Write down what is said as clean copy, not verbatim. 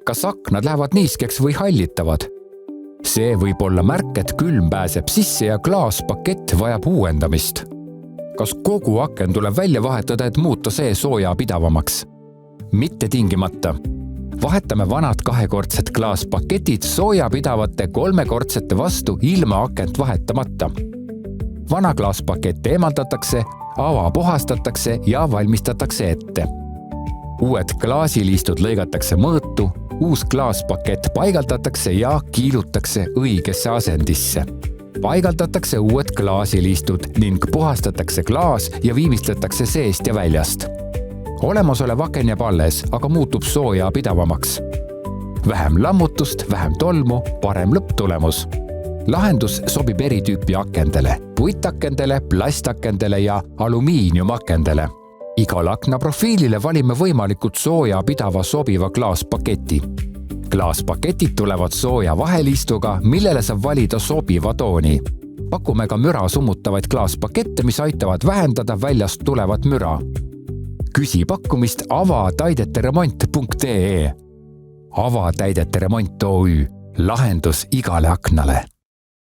Kas aknad lähevad niiskeks või hallitavad? See võib olla märk, et külm pääseb sisse ja klaaspakett vajab uuendamist. Kas kogu aken tuleb välja vahetada, et muuta see sooja pidavamaks? Mitte tingimata. Vahetame vanad 2-kordsed klaaspaketid sooja pidavate 3-kordsete vastu ilma akent vahetamata. Vana klaaspakett eemaldatakse, ava puhastatakse ja valmistatakse ette. Uued klaasiliistud lõigatakse mõõtu, uus klaaspakett paigaldatakse ja kiilutakse õigesse asendisse. Paigaldatakse uued klaasiliistud ning puhastatakse klaas ja viimistletakse seest ja väljast. Olemasolev aken jääb alles, aga muutub sooja pidavamaks. Vähem lammutust, vähem tolmu, parem lõpptulemus. Lahendus sobib eri tüüpi akendele, puitakendele, plastakendele ja alumiiniumakendele. Igal akna profiilile valime võimalikult sooja pidava sobiva klaaspaketi. Klaaspaketid tulevad sooja vaheliistuga, millele saab valida sobiva tooni. Pakume ka müra summutavaid klaaspakette, mis aitavad vähendada väljast tulevat müra. Küsi pakkumist avataideteremont.ee. Avatäidete remont OÜ. Lahendus igale aknale.